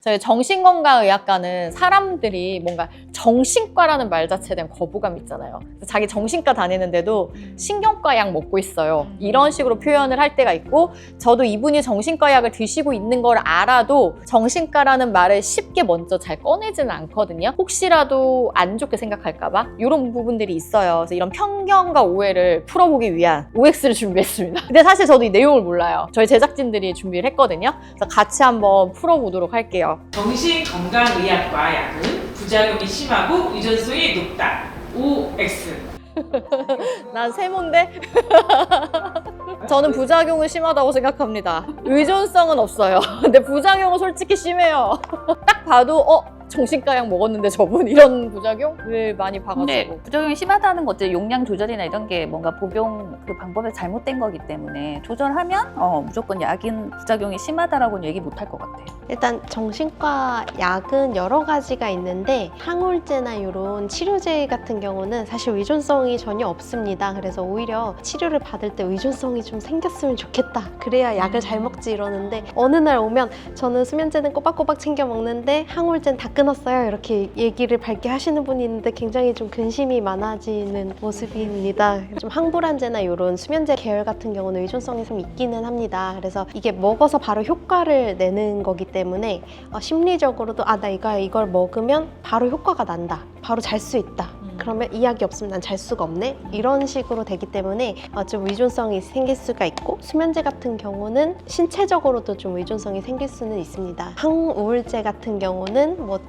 저희 정신건강의학과는 사람들이 뭔가 정신과라는 말 자체에 대한 거부감 있잖아요. 자기 정신과 다니는데도 신경과 약 먹고 있어요. 이런 식으로 표현을 할 때가 있고, 저도 이분이 정신과 약을 드시고 있는 걸 알아도 정신과라는 말을 쉽게 먼저 잘 꺼내지는 않거든요. 혹시라도 안 좋게 생각할까봐 이런 부분들이 있어요. 그래서 이런 편견과 오해를 풀어보기 위한 OX를 준비했습니다. 근데 사실 저도 이 내용을 몰라요. 저희 제작진들이 준비를 했거든요. 그래서 같이 한번 풀어보도록 할게요. 정신건강의학과 약은 부작용이 심하고 의존성이 높다. OX. 난 세모인데? 저는 부작용은 심하다고 생각합니다. 의존성은 없어요. 근데 부작용은 솔직히 심해요. 딱 봐도 정신과 약 먹었는데 저분 이런 부작용을 많이 봐가지고. 근데 부작용이 심하다는 것들 용량 조절이나 이런 게 뭔가 복용 그 방법에 잘못된 거기 때문에 조절하면 무조건 약인 부작용이 심하다라고는 얘기 못 할 것 같아요. 일단 정신과 약은 여러 가지가 있는데 항우울제나 이런 치료제 같은 경우는 사실 의존성이 전혀 없습니다. 그래서 오히려 치료를 받을 때 의존성이 좀 생겼으면 좋겠다. 그래야 약을 잘 먹지 이러는데 어느 날 오면 저는 수면제는 꼬박꼬박 챙겨 먹는데 항우울제는 다 끊었어요. 이렇게 얘기를 밝게 하시는 분이 있는데 굉장히 좀 근심이 많아지는 모습입니다. 좀 항불안제나 이런 수면제 계열 같은 경우는 의존성이 좀 있기는 합니다. 그래서 이게 먹어서 바로 효과를 내는 거기 때문에 심리적으로도 나 이걸 먹으면 바로 효과가 난다. 바로 잘 수 있다. 그러면 이 약이 없으면 난 잘 수가 없네? 이런 식으로 되기 때문에 좀 의존성이 생길 수가 있고, 수면제 같은 경우는 신체적으로도 좀 의존성이 생길 수는 있습니다. 항우울제 같은 경우는 뭐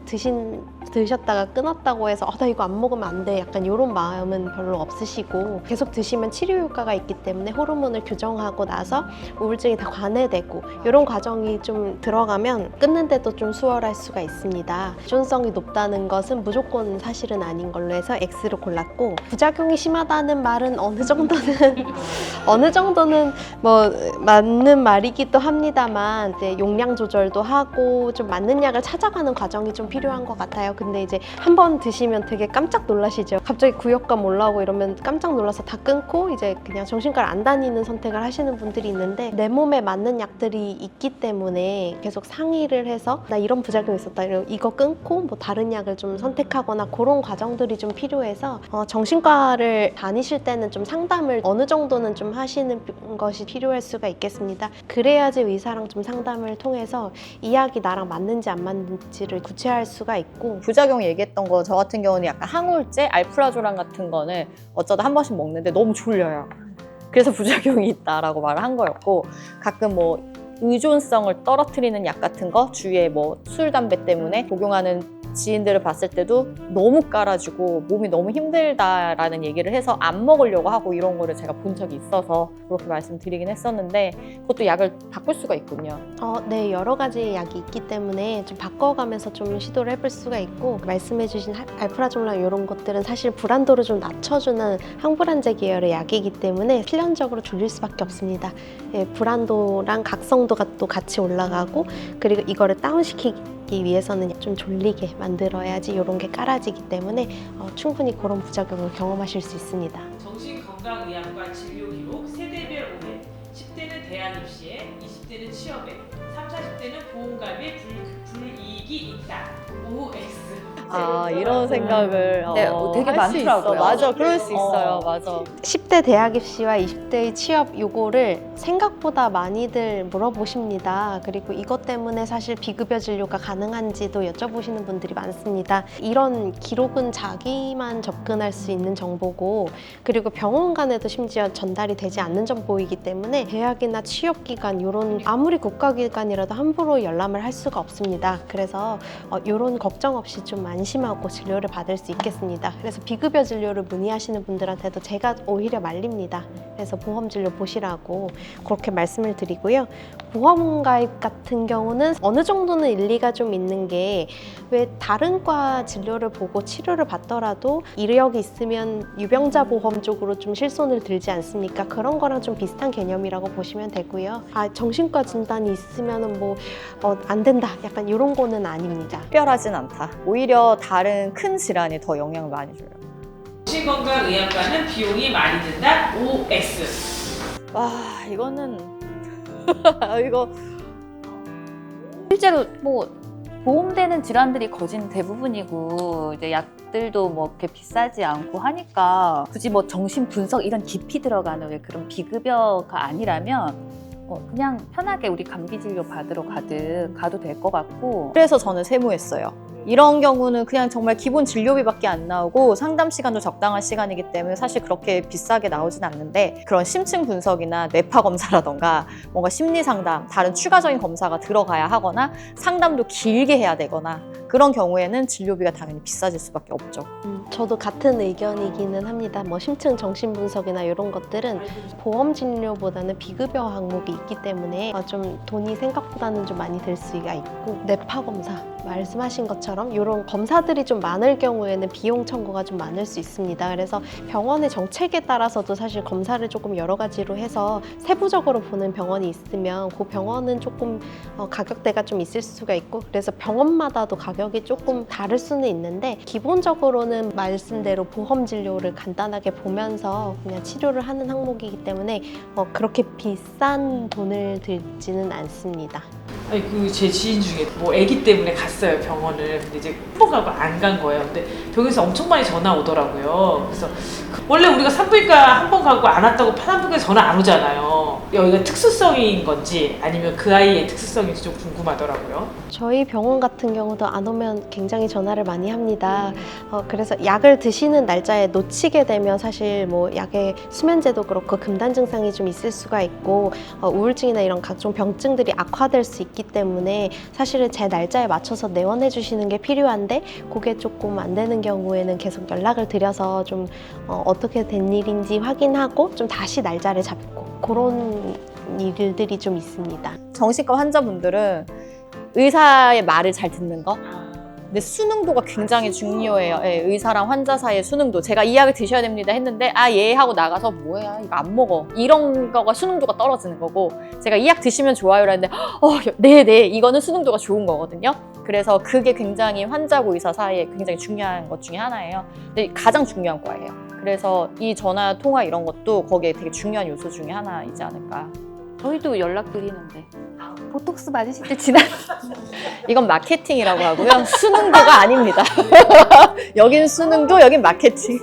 드셨다가 끊었다고 해서 나 이거 안 먹으면 안 돼. 약간 이런 마음은 별로 없으시고, 계속 드시면 치료 효과가 있기 때문에 호르몬을 교정하고 나서 우울증이 다 관해되고 이런 과정이 좀 들어가면 끊는데도 좀 수월할 수가 있습니다. 의존성이 높다는 것은 무조건 사실은 아닌 걸로 해서 X를 골랐고, 부작용이 심하다는 말은 어느 정도는 뭐 맞는 말이기도 합니다만 이제 용량 조절도 하고 좀 맞는 약을 찾아가는 과정이 좀 필요한 것 같아요. 근데 이제 한번 드시면 되게 깜짝 놀라시죠. 갑자기 구역감 올라오고 이러면 깜짝 놀라서 다 끊고 이제 그냥 정신과를 안 다니는 선택을 하시는 분들이 있는데, 내 몸에 맞는 약들이 있기 때문에 계속 상의를 해서 나 이런 부작용이 있었다, 이거 끊고 뭐 다른 약을 좀 선택하거나 그런 과정들이 좀 필요해서 정신과를 다니실 때는 좀 상담을 어느 정도는 좀 하시는 것이 필요할 수가 있겠습니다. 그래야지 의사랑 좀 상담을 통해서 이 약이 나랑 맞는지 안 맞는지를 구체화할 수가 있고. 부작용 얘기했던 거, 저 같은 경우는 약간 항우울제, 알프라조람 같은 거는 어쩌다 한 번씩 먹는데 너무 졸려요. 그래서 부작용이 있다라고 말을 한 거였고, 가끔 뭐 의존성을 떨어뜨리는 약 같은 거, 주위에 뭐 술, 담배 때문에 복용하는 지인들을 봤을 때도 너무 깔아주고 몸이 너무 힘들다라는 얘기를 해서 안 먹으려고 하고 이런 거를 제가 본 적이 있어서 그렇게 말씀드리긴 했었는데, 그것도 약을 바꿀 수가 있군요. 네, 여러 가지 약이 있기 때문에 좀 바꿔가면서 좀 시도를 해볼 수가 있고, 말씀해주신 알프라졸람 이런 것들은 사실 불안도를 좀 낮춰주는 항불안제 계열의 약이기 때문에 필연적으로 졸릴 수밖에 없습니다. 불안도랑 각성도가 또 같이 올라가고, 그리고 이거를 다운시키기 위해서는 좀 졸리게 만들어야지 이런 게 깔아지기 때문에 충분히 그런 부작용을 경험하실 수 있습니다. 정신건강의학과 진료 기록 세대별 오해. 10대는 대학 입시에, 20대는 취업에, 30, 40대는 보험가입에 불이익이 있다. OX. 이런 생각을 네, 되게 할 수 있어. 많더라고요. 맞아, 그럴 수 있어요. 맞아. 10대 대학 입시와 20대의 취업 요거를 생각보다 많이들 물어보십니다. 그리고 이것 때문에 사실 비급여 진료가 가능한지도 여쭤보시는 분들이 많습니다. 이런 기록은 자기만 접근할 수 있는 정보고, 그리고 병원 간에도 심지어 전달이 되지 않는 정보이기 때문에 대학이나 취업기관 이런 아무리 국가기관이라도 함부로 열람을 할 수가 없습니다. 그래서 이런 걱정 없이 좀 안심하고 진료를 받을 수 있겠습니다. 그래서 비급여 진료를 문의하시는 분들한테도 제가 오히려 말립니다. 그래서 보험 진료 보시라고 그렇게 말씀을 드리고요. 보험 가입 같은 경우는 어느 정도는 일리가 좀 있는 게, 왜 다른 과 진료를 보고 치료를 받더라도 이력이 있으면 유병자 보험 쪽으로 좀 실손을 들지 않습니까? 그런 거랑 좀 비슷한 개념이라고 보시면 되고요. 정신과 진단이 있으면은 뭐 안 된다, 약간 이런 거는 아닙니다. 특별하진 않다. 오히려 다른 큰 질환이 더 영향을 많이 줘요. 정신건강의학과는 비용이 많이 든다. OX. 와, 이거는 이거 실제로 뭐 보험되는 질환들이 거진 대부분이고 이제 약들도 뭐 그렇게 비싸지 않고 하니까 굳이 뭐 정신 분석 이런 깊이 들어가는 왜 그런 비급여가 아니라면 그냥 편하게 우리 감기 진료 받으러 가도 될 것 같고. 그래서 저는 세무했어요. 이런 경우는 그냥 정말 기본 진료비밖에 안 나오고 상담 시간도 적당한 시간이기 때문에 사실 그렇게 비싸게 나오진 않는데 그런 심층 분석이나 뇌파 검사라던가 뭔가 심리 상담, 다른 추가적인 검사가 들어가야 하거나 상담도 길게 해야 되거나 그런 경우에는 진료비가 당연히 비싸질 수밖에 없죠. 저도 같은 의견이기는 합니다. 뭐 심층 정신분석이나 이런 것들은 보험 진료보다는 비급여 항목이 있기 때문에 좀 돈이 생각보다는 좀 많이 들 수가 있고 뇌파 검사 말씀하신 것처럼 이런 검사들이 좀 많을 경우에는 비용 청구가 좀 많을 수 있습니다. 그래서 병원의 정책에 따라서도 사실 검사를 조금 여러 가지로 해서 세부적으로 보는 병원이 있으면 그 병원은 조금 가격대가 좀 있을 수가 있고 그래서 병원마다도 가격이 조금 다를 수는 있는데 기본적으로는 말씀대로 보험 진료를 간단하게 보면서 그냥 치료를 하는 항목이기 때문에 그렇게 비싼 돈을 들지는 않습니다. 아니 그 제 지인 중에 뭐 아기 때문에 갔어요 병원을. 근데 이제 한 번 가고 안 간 거예요. 근데 병원에서 엄청 많이 전화 오더라고요. 그래서 원래 우리가 산부인과 한 번 가고 안 왔다고 산부인과에 전화 안 오잖아요. 여기가 특수성인 건지 아니면 그 아이의 특수성인지 좀 궁금하더라고요. 저희 병원 같은 경우도 안 오면 굉장히 전화를 많이 합니다. 그래서 약을 드시는 날짜에 놓치게 되면 사실 뭐 약의 수면제도 그렇고 금단 증상이 좀 있을 수가 있고 우울증이나 이런 각종 병증들이 악화될 수 있기 때문에 사실은 제 날짜에 맞춰서 내원해 주시는 게 필요한데 그게 조금 안 되는 경우에는 계속 연락을 드려서 좀 어떻게 된 일인지 확인하고 좀 다시 날짜를 잡고 그런 일들이 좀 있습니다. 정신과 환자분들은 의사의 말을 잘 듣는 거. 근데 수능도가 굉장히 중요해요. 예, 의사랑 환자 사이의 수능도. 제가 이 약을 드셔야 됩니다 했는데 예 하고 나가서 뭐야 이거 안 먹어. 이런 거가 수능도가 떨어지는 거고 제가 이 약 드시면 좋아요 라는데 네네 이거는 수능도가 좋은 거거든요. 그래서 그게 굉장히 환자고 의사 사이에 굉장히 중요한 것 중에 하나예요. 근데 가장 중요한 거예요. 그래서 이 전화 통화 이런 것도 거기에 되게 중요한 요소 중에 하나이지 않을까. 저희도 연락드리는데 보톡스 맞으실 때 지나. 이건 마케팅이라고 하고요. 수능도가 아닙니다. 여긴 수능도, 여긴 마케팅.